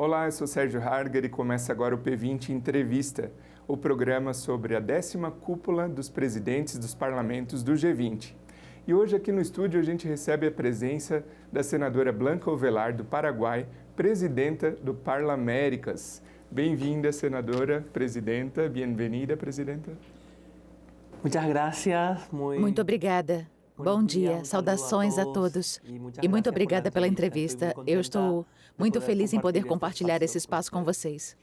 Olá, eu sou Sérgio Harger e começa agora o P20 Entrevista, o programa sobre a 10ª cúpula dos presidentes dos parlamentos do G20. E hoje aqui no estúdio a gente recebe a presença da senadora Blanca Ovelar, do Paraguai, presidenta do Parlaméricas. Bem-vinda, senadora, presidenta. Bem-vinda, presidenta. Muito obrigada. Bom dia, saudações a todos. E muito obrigada pela entrevista. Eu estou muito feliz em poder compartilhar esse espaço com vocês.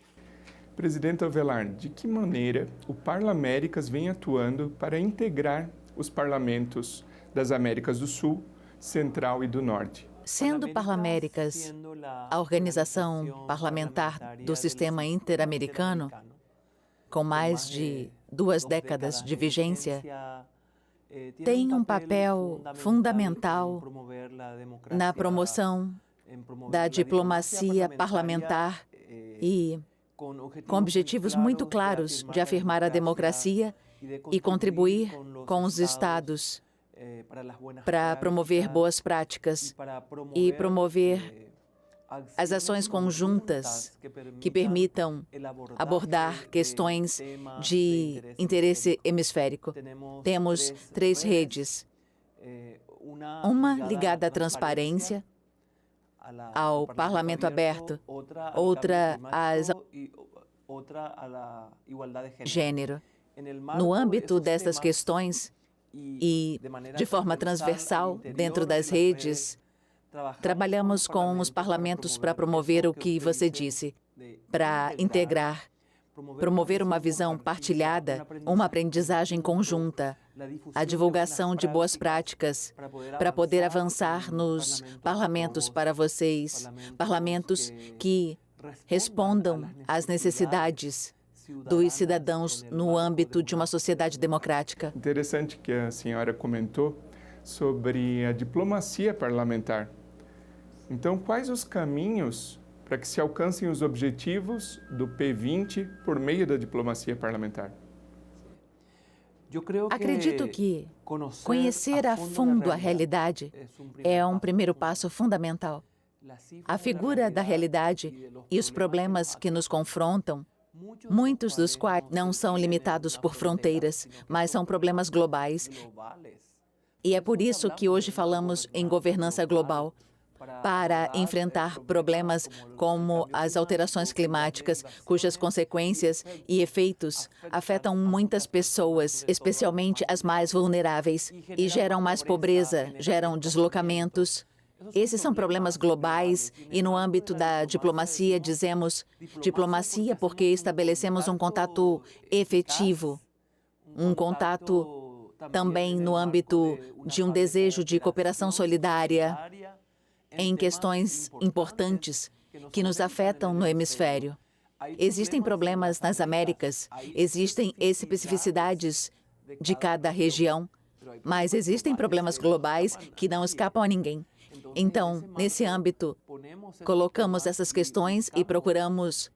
Presidenta Ovelar, de que maneira o Parlaméricas vem atuando para integrar os parlamentos das Américas do Sul, Central e do Norte? Sendo Parlaméricas a organização parlamentar do sistema interamericano, com mais de 2 décadas de vigência, tem um papel fundamental na promoção da diplomacia parlamentar e com objetivos muito claros de afirmar a democracia e contribuir com os estados para promover boas práticas e promover as ações conjuntas que permitam abordar questões de interesse hemisférico. Temos 3 redes. Uma ligada à transparência, ao Parlamento Aberto, outra à gênero. No âmbito dessas questões e de forma transversal dentro das redes, trabalhamos com os parlamentos para promover o que você disse, para integrar, promover uma visão partilhada, uma aprendizagem conjunta, a divulgação de boas práticas, para poder avançar nos parlamentos para vocês, parlamentos que respondam às necessidades dos cidadãos no âmbito de uma sociedade democrática. Interessante que a senhora comentou sobre a diplomacia parlamentar. Então, quais os caminhos para que se alcancem os objetivos do P20 por meio da diplomacia parlamentar? Acredito que conhecer a fundo a realidade é um primeiro passo fundamental. A figura da realidade e os problemas que nos confrontam, muitos dos quais não são limitados por fronteiras, mas são problemas globais. E é por isso que hoje falamos em governança global, para enfrentar problemas como as alterações climáticas, cujas consequências e efeitos afetam muitas pessoas, especialmente as mais vulneráveis, e geram mais pobreza, geram deslocamentos. Esses são problemas globais e no âmbito da diplomacia dizemos diplomacia porque estabelecemos um contato efetivo, um contato também no âmbito de um desejo de cooperação solidária em questões importantes que nos afetam no hemisfério. Existem problemas nas Américas, existem especificidades de cada região, mas existem problemas globais que não escapam a ninguém. Então, nesse âmbito, colocamos essas questões e procuramos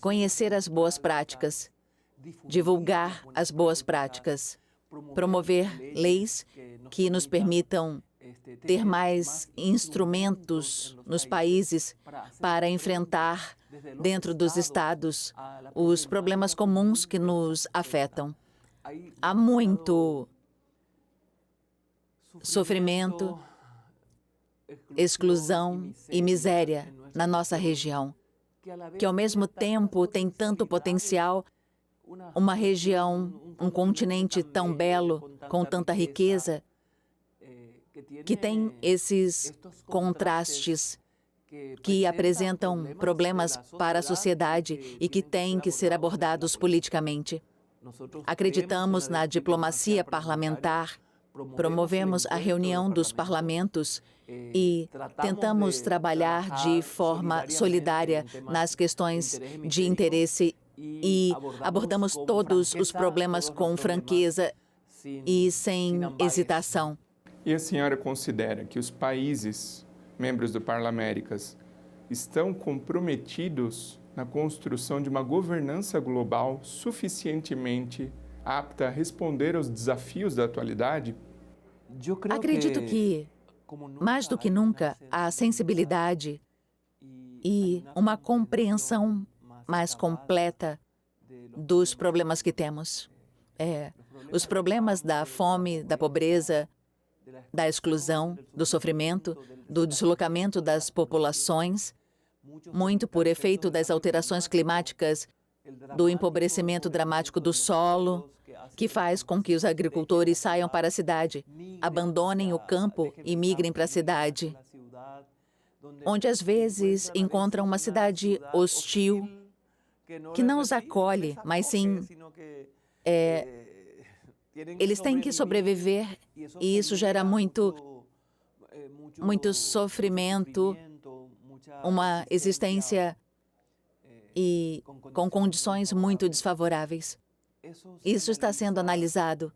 conhecer as boas práticas, divulgar as boas práticas, promover leis que nos permitam ter mais instrumentos nos países para enfrentar, dentro dos estados, os problemas comuns que nos afetam. Há muito sofrimento, exclusão e miséria na nossa região, que ao mesmo tempo tem tanto potencial, uma região, um continente tão belo, com tanta riqueza, que tem esses contrastes que apresentam problemas para a sociedade e que têm que ser abordados politicamente. Acreditamos na diplomacia parlamentar, promovemos a reunião dos parlamentos e tentamos trabalhar de forma solidária nas questões de interesse e abordamos todos os problemas com franqueza e sem hesitação. E a senhora considera que os países membros do Parlaméricas estão comprometidos na construção de uma governança global suficientemente apta a responder aos desafios da atualidade? Acredito que, mais do que nunca, a sensibilidade e uma compreensão mais completa dos problemas que temos. Os problemas da fome, da pobreza, da exclusão, do sofrimento, do deslocamento das populações, muito por efeito das alterações climáticas, do empobrecimento dramático do solo, que faz com que os agricultores saiam para a cidade, abandonem o campo e migrem para a cidade, onde às vezes encontram uma cidade hostil, que não os acolhe, mas sim eles têm que sobreviver e isso gera muito sofrimento, uma existência e com condições muito desfavoráveis. Isso está sendo analisado,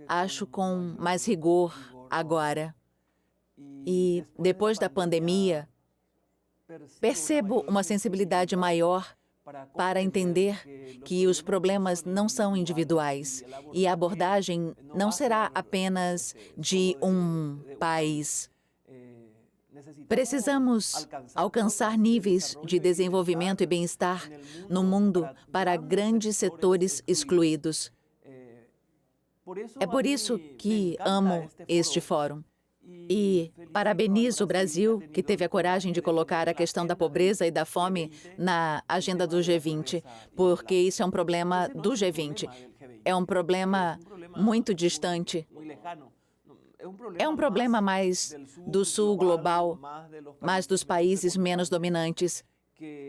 acho, com mais rigor agora. E depois da pandemia, percebo uma sensibilidade maior para entender que os problemas não são individuais e a abordagem não será apenas de um país. Precisamos alcançar níveis de desenvolvimento e bem-estar no mundo para grandes setores excluídos. É por isso que amo este fórum. E parabenizo o Brasil, que teve a coragem de colocar a questão da pobreza e da fome na agenda do G20, porque isso é um problema do G20. É um problema muito distante. É um problema mais do sul global, mais dos países menos dominantes.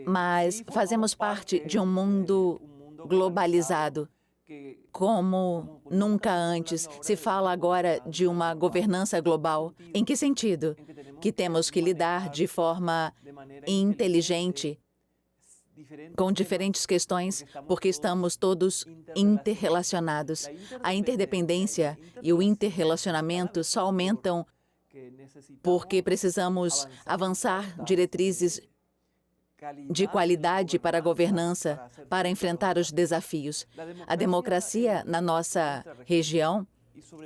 Mas fazemos parte de um mundo globalizado. Como nunca antes, se fala agora de uma governança global. Em que sentido? Que temos que lidar de forma inteligente com diferentes questões, porque estamos todos interrelacionados. A interdependência e o interrelacionamento só aumentam porque precisamos avançar diretrizes de qualidade para a governança, para enfrentar os desafios. A democracia na nossa região,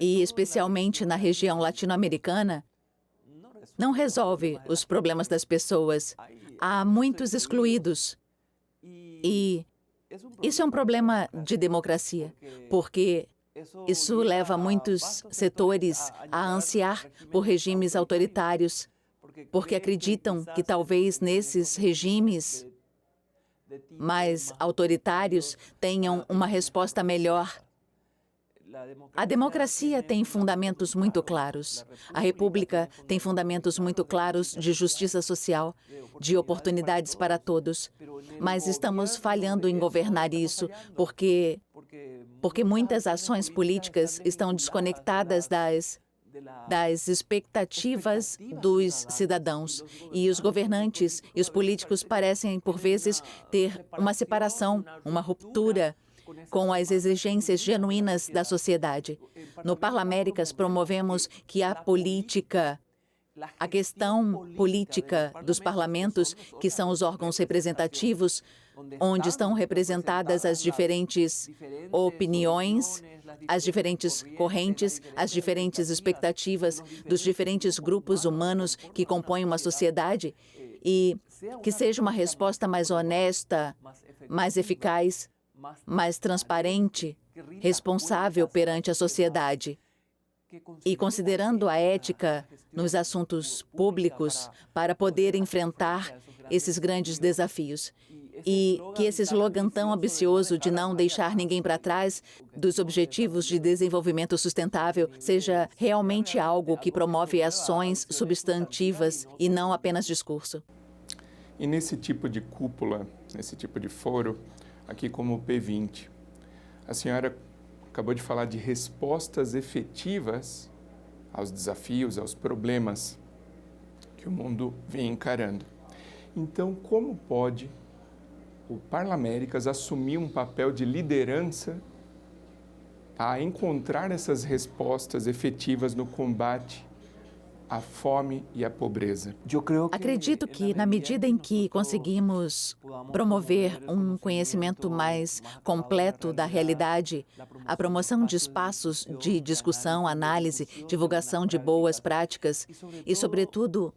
e especialmente na região latino-americana, não resolve os problemas das pessoas. Há muitos excluídos. E isso é um problema de democracia, porque isso leva muitos setores a ansiar por regimes autoritários, porque acreditam que talvez nesses regimes mais autoritários tenham uma resposta melhor. A democracia tem fundamentos muito claros. A república tem fundamentos muito claros de justiça social, de oportunidades para todos. Mas estamos falhando em governar isso porque muitas ações políticas estão desconectadas das expectativas dos cidadãos. E os governantes e os políticos parecem, por vezes, ter uma separação, uma ruptura com as exigências genuínas da sociedade. No Parlaméricas, promovemos que a questão política dos parlamentos, que são os órgãos representativos, onde estão representadas as diferentes opiniões, as diferentes correntes, as diferentes expectativas dos diferentes grupos humanos que compõem uma sociedade, e que seja uma resposta mais honesta, mais eficaz, mais transparente, responsável perante a sociedade. E considerando a ética nos assuntos públicos para poder enfrentar esses grandes desafios. E que esse slogan tão ambicioso de não deixar ninguém para trás dos Objetivos de Desenvolvimento Sustentável seja realmente algo que promove ações substantivas e não apenas discurso. E nesse tipo de cúpula, nesse tipo de foro, aqui como o P20, a senhora acabou de falar de respostas efetivas aos desafios, aos problemas que o mundo vem encarando. Então, como pode o Parlaméricas assumir um papel de liderança a encontrar essas respostas efetivas no combate à fome e à pobreza? Acredito que, na medida em que conseguimos promover um conhecimento mais completo da realidade, a promoção de espaços de discussão, análise, divulgação de boas práticas e, sobretudo,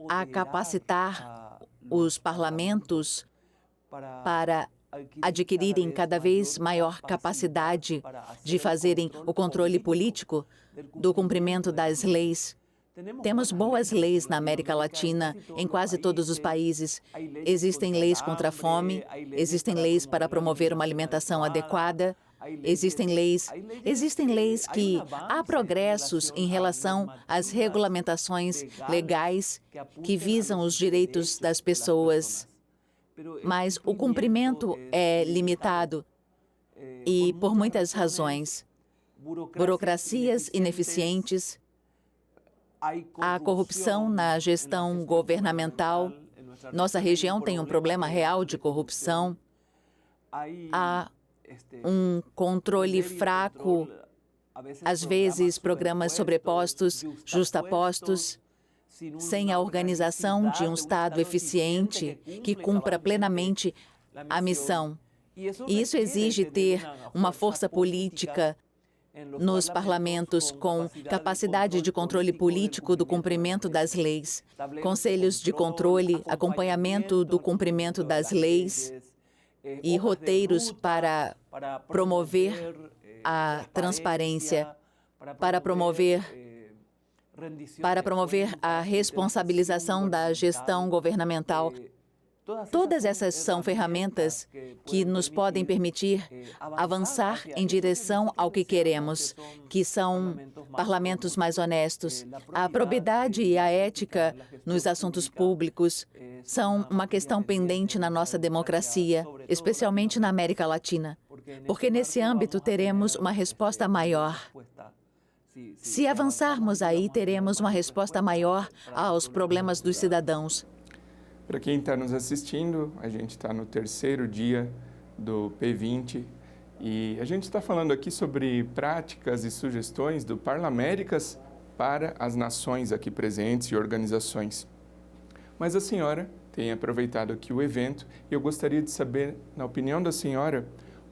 a capacitar os parlamentos para adquirirem cada vez maior capacidade de fazerem o controle político do cumprimento das leis. Temos boas leis na América Latina, em quase todos os países. Existem leis contra a fome, existem leis para promover uma alimentação adequada, existem leis que há progressos em relação às regulamentações legais que visam os direitos das pessoas. Mas o cumprimento é limitado e por muitas razões. Burocracias ineficientes, a corrupção na gestão governamental. Nossa região tem um problema real de corrupção. Há um controle fraco, às vezes programas sobrepostos, justapostos, sem a organização de um Estado eficiente que cumpra plenamente a missão. E isso exige ter uma força política nos parlamentos com capacidade de controle político do cumprimento das leis, conselhos de controle, acompanhamento do cumprimento das leis e roteiros para promover a transparência, para promover a responsabilização da gestão governamental. Todas essas são ferramentas que nos podem permitir avançar em direção ao que queremos, que são parlamentos mais honestos. A probidade e a ética nos assuntos públicos são uma questão pendente na nossa democracia, especialmente na América Latina, porque nesse âmbito teremos uma resposta maior. Se avançarmos aí, teremos uma resposta maior aos problemas dos cidadãos. Para quem está nos assistindo, a gente está no terceiro dia do P20 e a gente está falando aqui sobre práticas e sugestões do Parlaméricas para as nações aqui presentes e organizações. Mas a senhora tem aproveitado aqui o evento e eu gostaria de saber, na opinião da senhora,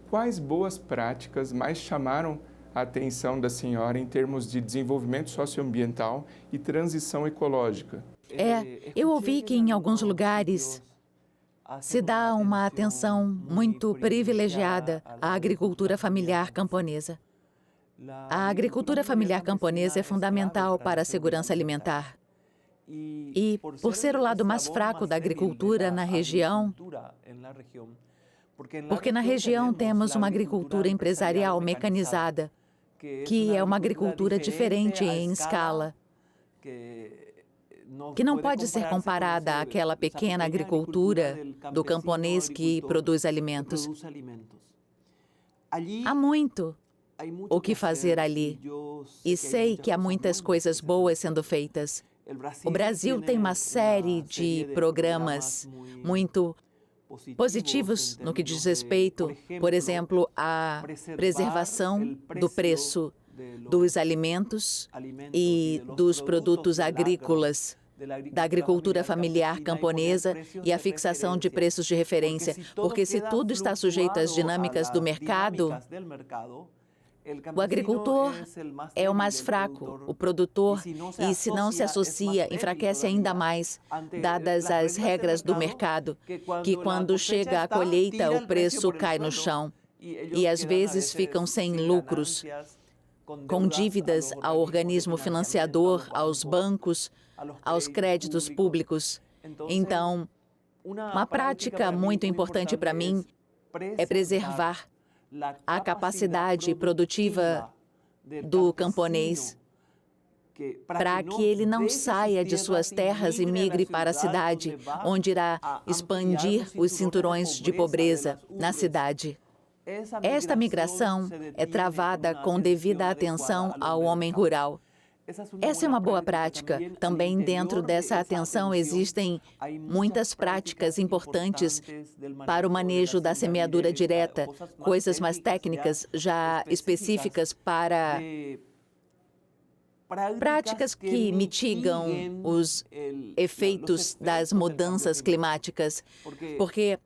quais boas práticas mais chamaram a atenção da senhora em termos de desenvolvimento socioambiental e transição ecológica? Eu ouvi que em alguns lugares se dá uma atenção muito privilegiada à agricultura familiar camponesa. A agricultura familiar camponesa é fundamental para a segurança alimentar. E, por ser o lado mais fraco da agricultura na região, porque na região temos uma agricultura empresarial mecanizada, que é uma agricultura diferente em escala, que não pode ser comparada àquela pequena agricultura do camponês que produz alimentos. Há muito o que fazer ali, e sei que há muitas coisas boas sendo feitas. O Brasil tem uma série de programas muito positivos no que diz respeito, por exemplo, à preservação do preço dos alimentos e dos produtos agrícolas, da agricultura familiar camponesa e a fixação de preços de referência, porque se tudo está sujeito às dinâmicas do mercado, o agricultor é o mais fraco, o produtor, e se não se associa, enfraquece ainda mais, dadas as regras do mercado, que quando chega a colheita, o preço cai no chão e às vezes ficam sem lucros, com dívidas ao organismo financiador, aos bancos, aos créditos públicos. Então, uma prática muito importante para mim é preservar a capacidade produtiva do camponês, para que ele não saia de suas terras e migre para a cidade, onde irá expandir os cinturões de pobreza na cidade. Esta migração é travada com devida atenção ao homem rural. Essa é uma boa prática. Também dentro dessa atenção existem muitas práticas importantes para o manejo da semeadura direta, coisas mais técnicas, já específicas para práticas que mitigam os efeitos das mudanças climáticas, porque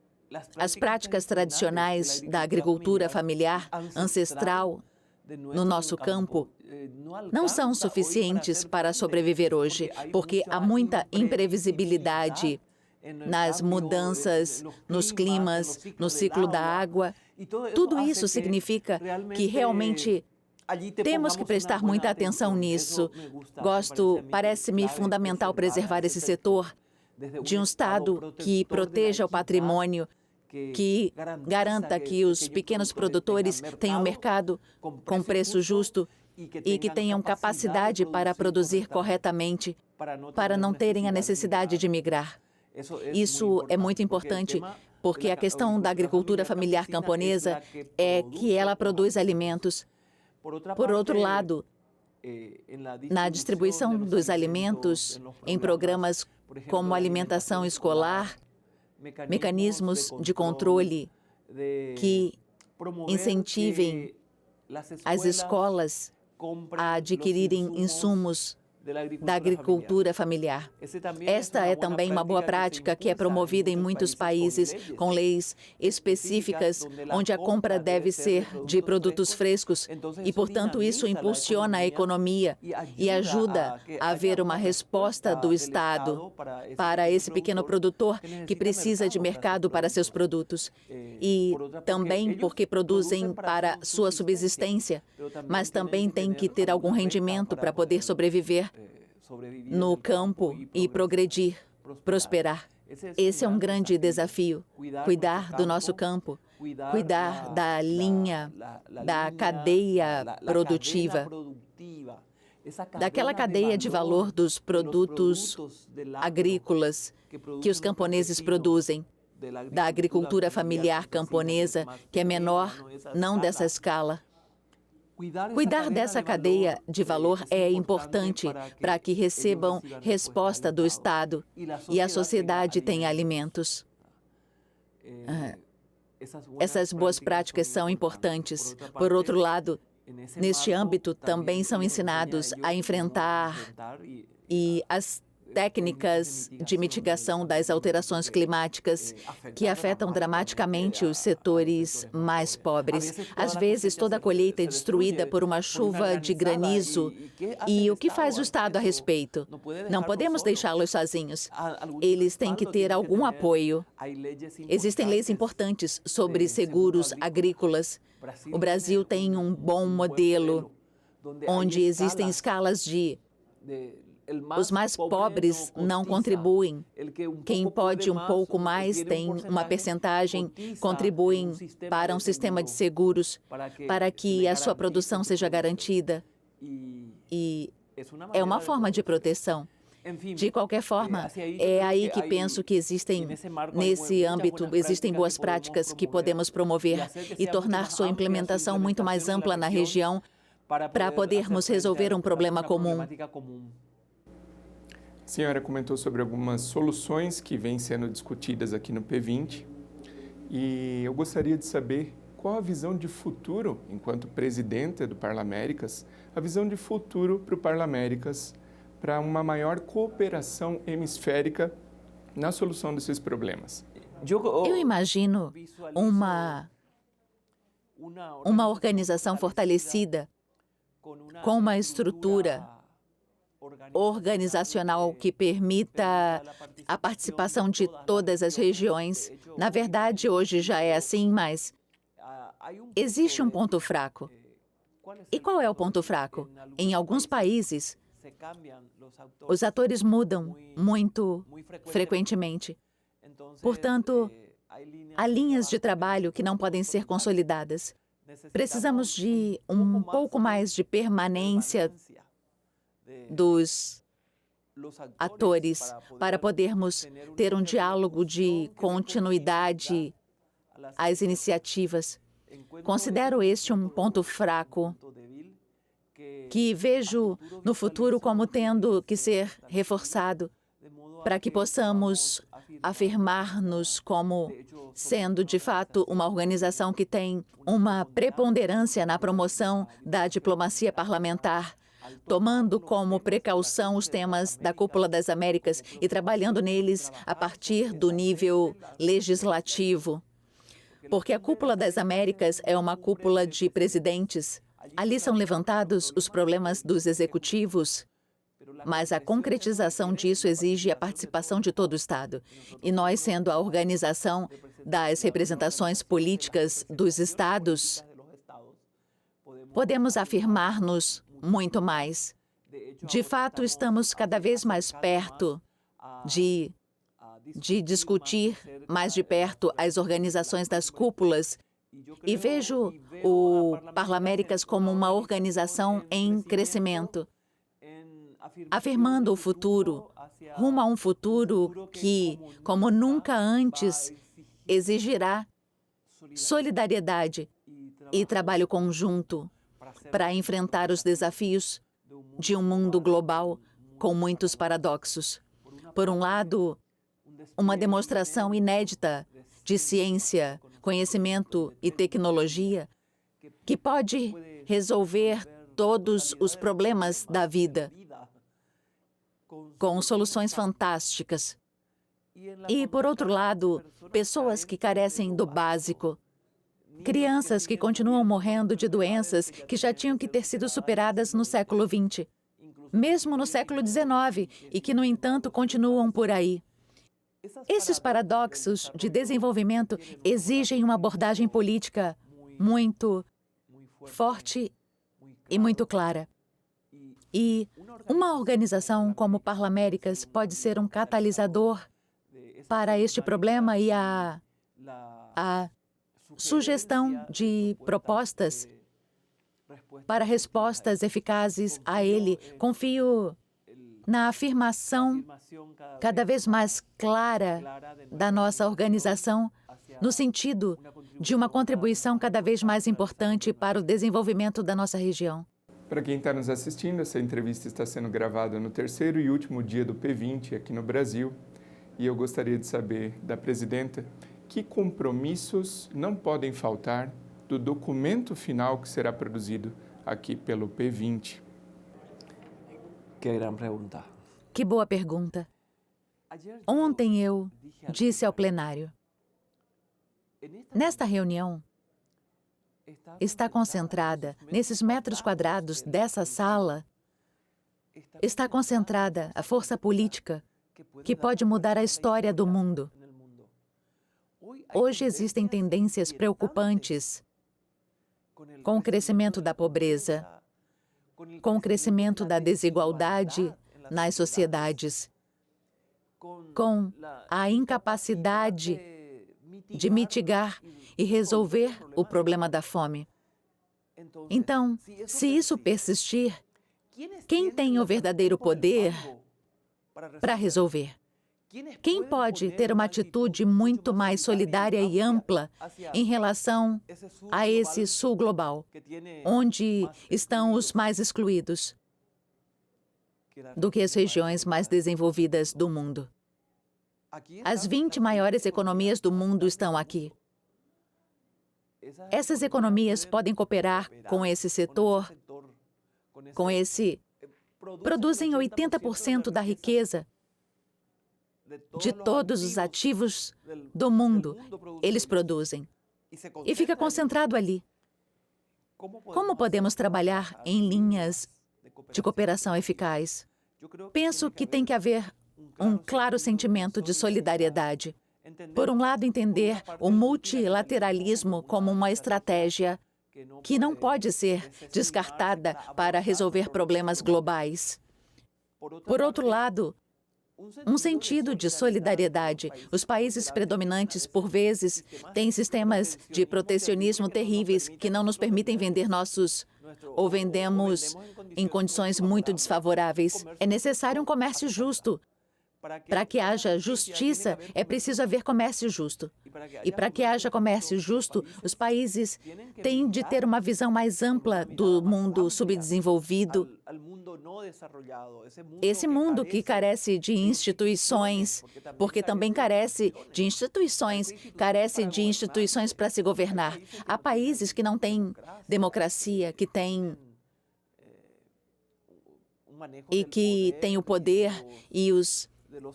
as práticas tradicionais da agricultura familiar ancestral no nosso campo não são suficientes para sobreviver hoje, porque há muita imprevisibilidade nas mudanças, nos climas, no ciclo da água. Tudo isso significa que realmente temos que prestar muita atenção nisso. Parece-me fundamental preservar esse setor de um Estado que proteja o patrimônio, que garanta que os pequenos produtores tenham mercado com preço justo e que tenham capacidade para produzir corretamente, para não terem a necessidade de migrar. Isso é muito importante, porque a questão da agricultura familiar camponesa é que ela produz alimentos. Por outro lado, na distribuição dos alimentos, em programas como alimentação escolar, mecanismos de controle que incentivem as escolas a adquirirem insumos da agricultura familiar. Esta é também uma boa prática que é promovida em muitos países com leis específicas, onde a compra deve ser de produtos frescos e, portanto, isso impulsiona a economia e ajuda a haver uma resposta do Estado para esse pequeno produtor que precisa de mercado para seus produtos. E também porque produzem para sua subsistência, mas também têm que ter algum rendimento para poder sobreviver no campo e progredir, prosperar. Esse é um grande desafio, cuidar do nosso campo, cuidar da linha, da cadeia produtiva, daquela cadeia de valor dos produtos agrícolas que os camponeses produzem, da agricultura familiar camponesa, que é menor, não dessa escala. Cuidar dessa cadeia de valor é importante para que recebam resposta do Estado e a sociedade tenha alimentos. Essas boas práticas são importantes. Por outro lado, neste âmbito também são ensinados a enfrentar e as técnicas de mitigação das alterações climáticas que afetam dramaticamente os setores mais pobres. Às vezes, toda a colheita é destruída por uma chuva de granizo. E o que faz o Estado a respeito? Não podemos deixá-los sozinhos. Eles têm que ter algum apoio. Existem leis importantes sobre seguros agrícolas. O Brasil tem um bom modelo, onde existem escalas de os mais pobres não contribuem. Quem pode um pouco mais tem uma percentagem, contribuem para um sistema de seguros para que a sua produção seja garantida. E é uma forma de proteção. De qualquer forma, é aí que penso que nesse âmbito, existem boas práticas que podemos promover e tornar sua implementação muito mais ampla na região para podermos resolver um problema comum. A senhora comentou sobre algumas soluções que vêm sendo discutidas aqui no P20 e eu gostaria de saber qual a visão de futuro, enquanto presidenta do Parlaméricas, a visão de futuro para o Parlaméricas para uma maior cooperação hemisférica na solução desses problemas. Eu imagino uma organização fortalecida com uma estrutura organizacional que permita a participação de todas as regiões. Na verdade, hoje já é assim, mas existe um ponto fraco. E qual é o ponto fraco? Em alguns países, os atores mudam muito frequentemente. Portanto, há linhas de trabalho que não podem ser consolidadas. Precisamos de um pouco mais de permanência dos atores para podermos ter um diálogo de continuidade às iniciativas. Considero este um ponto fraco que vejo no futuro como tendo que ser reforçado para que possamos afirmar-nos como sendo, de fato, uma organização que tem uma preponderância na promoção da diplomacia parlamentar, tomando como precaução os temas da Cúpula das Américas e trabalhando neles a partir do nível legislativo. Porque a Cúpula das Américas é uma cúpula de presidentes. Ali são levantados os problemas dos executivos, mas a concretização disso exige a participação de todo o Estado. E nós, sendo a organização das representações políticas dos Estados, podemos afirmar-nos muito mais. De fato, estamos cada vez mais perto de discutir mais de perto as organizações das cúpulas e vejo o Parlaméricas como uma organização em crescimento, afirmando o futuro, rumo a um futuro que, como nunca antes, exigirá solidariedade e trabalho conjunto para enfrentar os desafios de um mundo global com muitos paradoxos. Por um lado, uma demonstração inédita de ciência, conhecimento e tecnologia que pode resolver todos os problemas da vida com soluções fantásticas. E, por outro lado, pessoas que carecem do básico, crianças que continuam morrendo de doenças que já tinham que ter sido superadas no século XX, mesmo no século XIX, e que, no entanto, continuam por aí. Esses paradoxos de desenvolvimento exigem uma abordagem política muito forte e muito clara. E uma organização como o Parlaméricas pode ser um catalisador para este problema e a sugestão de propostas para respostas eficazes a ele. Confio na afirmação cada vez mais clara da nossa organização, no sentido de uma contribuição cada vez mais importante para o desenvolvimento da nossa região. Para quem está nos assistindo, essa entrevista está sendo gravada no terceiro e último dia do P20 aqui no Brasil. E eu gostaria de saber da presidenta que compromissos não podem faltar do documento final que será produzido aqui pelo P20. Que gran pergunta. Que boa pergunta. Ontem eu disse ao plenário, nesta reunião está concentrada, nesses metros quadrados dessa sala, está concentrada a força política que pode mudar a história do mundo. Hoje existem tendências preocupantes com o crescimento da pobreza, com o crescimento da desigualdade nas sociedades, com a incapacidade de mitigar e resolver o problema da fome. Então, se isso persistir, quem tem o verdadeiro poder para resolver? Quem pode ter uma atitude muito mais solidária e ampla em relação a esse sul global, onde estão os mais excluídos, do que as regiões mais desenvolvidas do mundo? As 20 maiores economias do mundo estão aqui. Essas economias podem cooperar com esse setor, produzem 80% da riqueza de todos os ativos do mundo, eles produzem. E fica concentrado ali. Como podemos trabalhar em linhas de cooperação eficaz? Penso que tem que haver um claro sentimento de solidariedade. Por um lado, entender o multilateralismo como uma estratégia que não pode ser descartada para resolver problemas globais. Por outro lado, um sentido de solidariedade. Os países predominantes, por vezes, têm sistemas de protecionismo terríveis que não nos permitem vender ou vendemos em condições muito desfavoráveis. É necessário um comércio justo. Para que haja justiça, é preciso haver comércio justo. E para que haja comércio justo, os países têm de ter uma visão mais ampla do mundo subdesenvolvido. Esse mundo que carece de instituições, porque também carece de instituições para se governar. Há países que não têm democracia, que têm o poder e os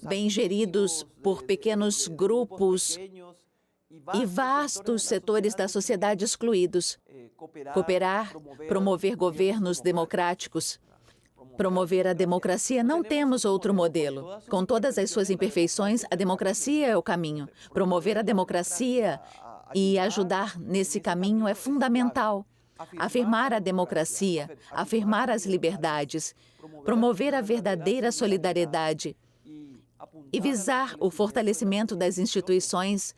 bem geridos por pequenos grupos e vastos setores da sociedade excluídos. Cooperar, promover governos democráticos, Promover a democracia, não temos outro modelo. Com todas as suas imperfeições, a democracia é o caminho. Promover a democracia e ajudar nesse caminho é fundamental. Afirmar a democracia, afirmar as liberdades, promover a verdadeira solidariedade e visar o fortalecimento das instituições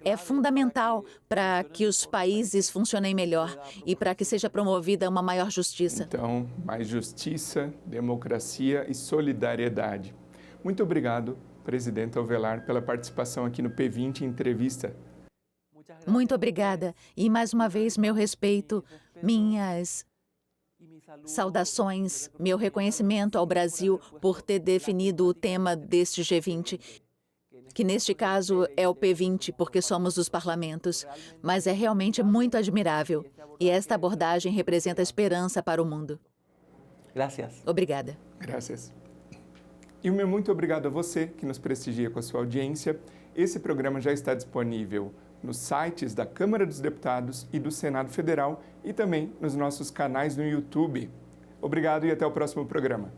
é fundamental para que os países funcionem melhor e para que seja promovida uma maior justiça. Então, mais justiça, democracia e solidariedade. Muito obrigado, presidente Avelar, pela participação aqui no P20 Entrevista. Muito obrigada. E, mais uma vez, meu respeito, minhas saudações, meu reconhecimento ao Brasil por ter definido o tema deste G20, que neste caso é o P20, porque somos os parlamentos, mas é realmente muito admirável. E esta abordagem representa esperança para o mundo. Gracias. Obrigada. Graças. E o meu muito obrigado a você que nos prestigia com a sua audiência. Esse programa já está disponível nos sites da Câmara dos Deputados e do Senado Federal e também nos nossos canais no YouTube. Obrigado e até o próximo programa.